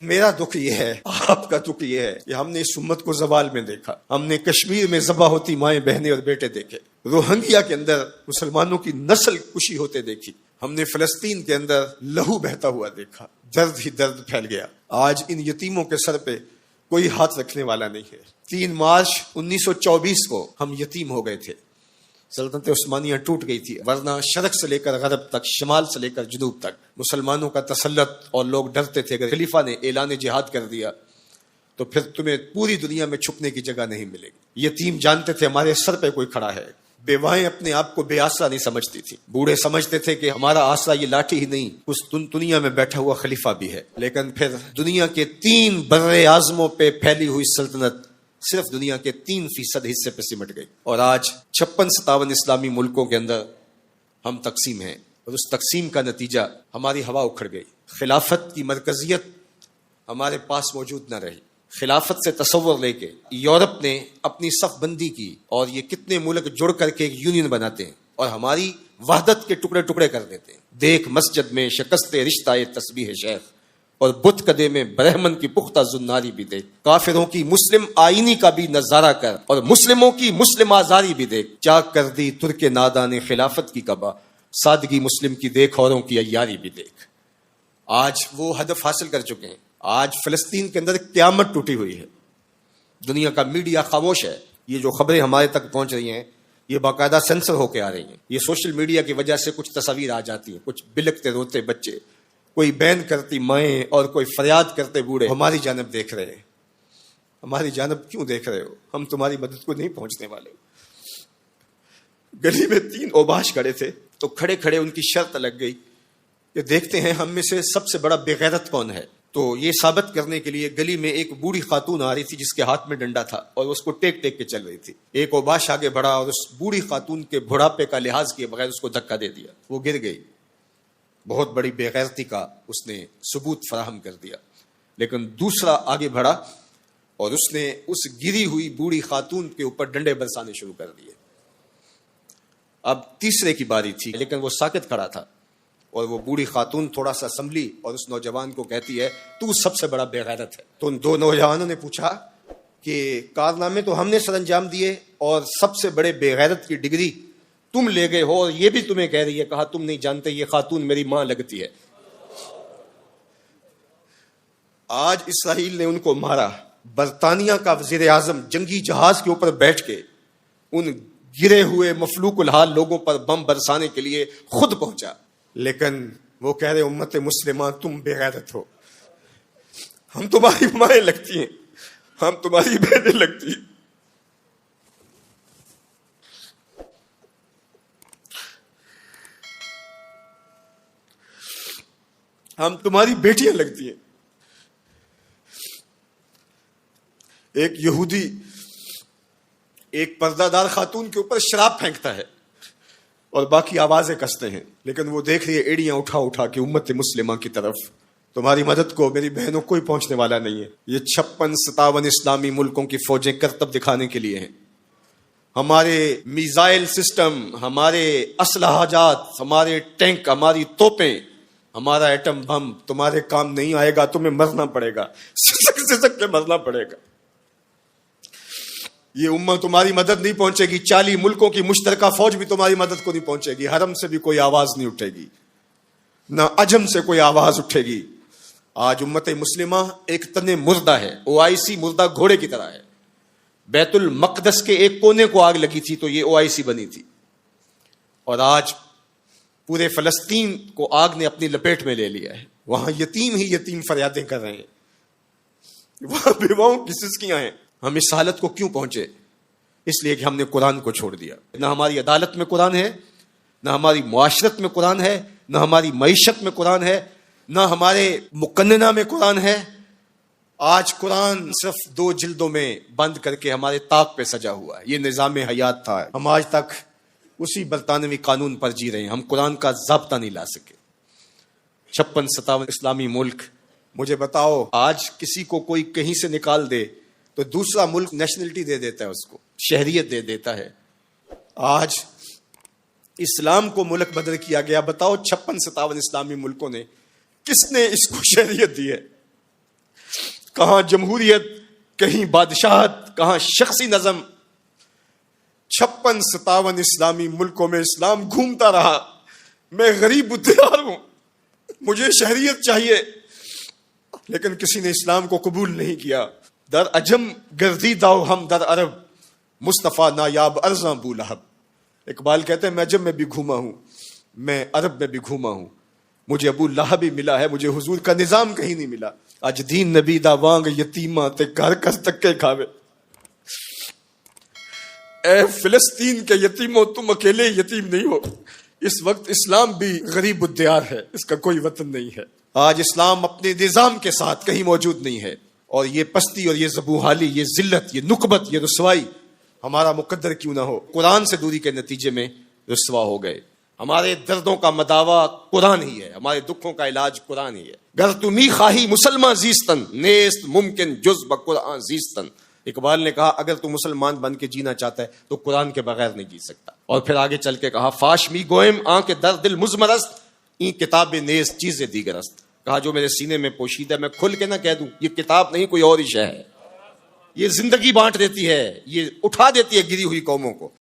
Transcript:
میرا دکھ یہ ہے، آپ کا دکھ یہ ہے کہ ہم نے اس امت کو زوال میں دیکھا، ہم نے کشمیر میں ذبح ہوتی مائیں بہنیں اور بیٹے دیکھے، روہنگیا کے اندر مسلمانوں کی نسل کشی ہوتے دیکھی، ہم نے فلسطین کے اندر لہو بہتا ہوا دیکھا، درد ہی درد پھیل گیا۔ آج ان یتیموں کے سر پہ کوئی ہاتھ رکھنے والا نہیں ہے۔ 3 مارچ 1924 کو ہم یتیم ہو گئے تھے، سلطنت عثمانیہ ٹوٹ گئی تھی، ورنہ شرق سے لے کر غرب تک، شمال سے لے کر جنوب تک مسلمانوں کا تسلط، اور لوگ ڈرتے تھے کہ خلیفہ نے اعلان جہاد کر دیا تو پھر تمہیں پوری دنیا میں چھپنے کی جگہ نہیں ملے گی۔ یتیم جانتے تھے ہمارے سر پہ کوئی کھڑا ہے، بیوائیں اپنے آپ کو بے آسرا نہیں سمجھتی تھی، بوڑھے سمجھتے تھے کہ ہمارا آسرا یہ لاٹھی ہی نہیں، اس دنیا میں بیٹھا ہوا خلیفہ بھی ہے۔ لیکن پھر دنیا کے 3 بر اعظموں پہ پھیلی ہوئی سلطنت صرف دنیا کے 3% حصے پہ سمٹ گئی، اور آج 56-57 اسلامی ملکوں کے اندر ہم تقسیم ہیں، اور اس تقسیم کا نتیجہ ہماری ہوا اکھڑ گئی۔ خلافت کی مرکزیت ہمارے پاس موجود نہ رہی۔ خلافت سے تصور لے کے یورپ نے اپنی صف بندی کی، اور یہ کتنے ملک جڑ کر کے ایک یونین بناتے ہیں اور ہماری وحدت کے ٹکڑے ٹکڑے کر دیتے ہیں۔ دیکھ مسجد میں شکست رشتہ تسبیح شیخ، اور بت کدے میں برہمن کی پختہ زناری بھی دیکھ، کافروں کی مسلم آئینی کا بھی نظارہ کر، اور مسلموں کی مسلم آزاری بھی دیکھ، چاک کر دی ترک نادان خلافت کی کعبہ، سادگی مسلم کی دیکھ اوروں کی عیاری بھی دیکھ۔ آج وہ ہدف حاصل کر چکے ہیں۔ آج فلسطین کے اندر قیامت ٹوٹی ہوئی ہے، دنیا کا میڈیا خاموش ہے، یہ جو خبریں ہمارے تک پہنچ رہی ہیں یہ باقاعدہ سینسر ہو کے آ رہی ہیں، یہ سوشل میڈیا کی وجہ سے کچھ تصاویر آ جاتی ہیں، کچھ بلکتے روتے بچے، کوئی بین کرتی مائیں اور کوئی فریاد کرتے بوڑھے ہماری جانب دیکھ رہے ہیں۔ ہماری جانب کیوں دیکھ رہے ہو؟ ہم تمہاری مدد کو نہیں پہنچنے والے۔ گلی میں 3 اوباش کھڑے تھے تو کھڑے کھڑے ان کی شرط لگ گئی کہ دیکھتے ہیں ہم میں سے سب سے بڑا بے غیرت کون ہے۔ تو یہ ثابت کرنے کے لیے گلی میں ایک بوڑھی خاتون آ رہی تھی جس کے ہاتھ میں ڈنڈا تھا، اور اس کو ٹیک ٹیک کے چل رہی تھی۔ ایک اوباش آگے بڑھا اور اس بوڑھی خاتون کے بڑھاپے کا لحاظ کیے بغیر اس کو دھکا دے دیا، وہ گر گئی۔ بہت بڑی بے غیرتی کا اس نے ثبوت فراہم کر دیا۔ لیکن دوسرا آگے بڑھا اور اس نے اس گری ہوئی بوڑھی خاتون کے اوپر ڈنڈے برسانے شروع کر دیے۔ اب تیسرے کی باری تھی، لیکن وہ ساکت کھڑا تھا، اور وہ بوڑھی خاتون تھوڑا سا سنبھلی اور اس نوجوان کو کہتی ہے تو سب سے بڑا بے غیرت ہے۔ تو ان 2 نوجوانوں نے پوچھا کہ کارنامے تو ہم نے سر انجام دیے اور سب سے بڑے بے غیرت کی ڈگری تم لے گئے ہو، اور یہ بھی تمہیں کہہ رہی ہے۔ کہا تم نہیں جانتے یہ خاتون میری ماں لگتی ہے۔ آج اسرائیل نے ان کو مارا، برطانیہ کا وزیر اعظم جنگی جہاز کے اوپر بیٹھ کے ان گرے ہوئے مفلوق الحال لوگوں پر بم برسانے کے لیے خود پہنچا، لیکن وہ کہہ رہے امت مسلمہ تم بے غیرت ہو، ہم تمہاری مائیں لگتی ہیں، ہم تمہاری بہنیں لگتی ہیں، ہم تمہاری بیٹیاں لگتی ہیں۔ ایک یہودی ایک پردہ دار خاتون کے اوپر شراب پھینکتا ہے اور باقی آوازیں کستے ہیں، لیکن وہ دیکھ رہی ہے ایڑیاں اٹھا اٹھا کے امت مسلمہ کی طرف۔ تمہاری مدد کو میری بہنوں کوئی پہنچنے والا نہیں ہے۔ یہ 56-57 اسلامی ملکوں کی فوجیں کرتب دکھانے کے لیے ہیں۔ ہمارے میزائل سسٹم، ہمارے اسلحہ جات، ہمارے ٹینک، ہماری توپیں، ہمارا ایٹم بم تمہارے کام نہیں آئے گا، تمہیں مرنا پڑے گا، سسک کے مرنا پڑے گا۔ یہ امت تمہاری مدد نہیں پہنچے گی، 40 ملکوں کی مشترکہ فوج بھی تمہاری مدد کو نہیں پہنچے گی، حرم سے بھی کوئی آواز نہیں اٹھے گی، نہ عجم سے کوئی آواز اٹھے گی۔ آج امت مسلمہ ایک تن مردہ ہے، OIC مردہ گھوڑے کی طرح ہے۔ بیت المقدس کے ایک کونے کو آگ لگی تھی تو یہ OIC بنی تھی، اور آج پورے فلسطین کو آگ نے اپنی لپیٹ میں لے لیا ہے۔ وہاں یتیم ہی یتیم فریادیں کر رہے ہیں، وہاں بیواؤں کی سسکیاں ہیں۔ ہم اس حالت کو کیوں پہنچے؟ اس لیے کہ ہم نے قرآن کو چھوڑ دیا۔ نہ ہماری عدالت میں قرآن ہے، نہ ہماری معاشرت میں قرآن ہے، نہ ہماری معیشت میں قرآن ہے، نہ ہمارے مقننہ میں قرآن ہے۔ آج قرآن صرف 2 جلدوں میں بند کر کے ہمارے طاق پہ سجا ہوا ہے۔ یہ نظام حیات تھا، ہم آج تک اسی برطانوی قانون پر جی رہے ہیں، ہم قرآن کا ضابطہ نہیں لا سکے۔ 56-57 اسلامی ملک، مجھے بتاؤ آج کسی کو کوئی کہیں سے نکال دے تو دوسرا ملک نیشنلٹی دے دیتا ہے، اس کو شہریت دے دیتا ہے۔ آج اسلام کو ملک بدل کیا گیا، بتاؤ 56-57 اسلامی ملکوں نے کس نے اس کو شہریت دی ہے؟ کہاں جمہوریت، کہیں بادشاہت، کہاں شخصی نظم. 56-57 اسلامی ملکوں میں اسلام گھومتا رہا. میں غریب الدیار ہوں، مجھے شہریت چاہیے، لیکن کسی نے اسلام کو قبول نہیں کیا. در عجم گردیدہ ہم در عرب، مصطفیٰ نایاب ارزاں بو لہب. اقبال کہتے ہیں میں عجم میں بھی گھوما ہوں، میں عرب میں بھی گھوما ہوں، مجھے ابو لہب ہی ملا ہے، مجھے حضور کا نظام کہیں نہیں ملا. اج دین نبی دا وانگ یتیماں تے گھر کس تکے کھاوے. اے فلسطین کے یتیموں، تم اکیلے یتیم نہیں ہو. اس وقت اسلام بھی غریب الدیار ہے، اس کا کوئی وطن نہیں ہے. آج اسلام اپنے نظام کے ساتھ کہیں موجود نہیں ہے، اور یہ پستی اور یہ زبوحالی، یہ ذلت، یہ نکبت، یہ رسوائی ہمارا مقدر کیوں نہ ہو، قرآن سے دوری کے نتیجے میں رسوا ہو گئے. ہمارے دردوں کا مداوا قرآن ہی ہے، ہمارے دکھوں کا علاج قرآن ہی ہے. گر تمی خواہی مسلمان زیستن، نیست ممکن جز بقرآن زیستن. اقبال نے کہا اگر تو مسلمان بن کے جینا چاہتا ہے تو قرآن کے بغیر نہیں جی سکتا. اور پھر آگے چل کے کہا فاش می گوئم آن کے در دل مزمرست، این کتاب نیز چیزیں دیگرست. کہا جو میرے سینے میں پوشیدہ ہے میں کھل کے نہ کہہ دوں، یہ کتاب نہیں کوئی اور ہی شے ہے. یہ زندگی بانٹ دیتی ہے، یہ اٹھا دیتی ہے گری ہوئی قوموں کو.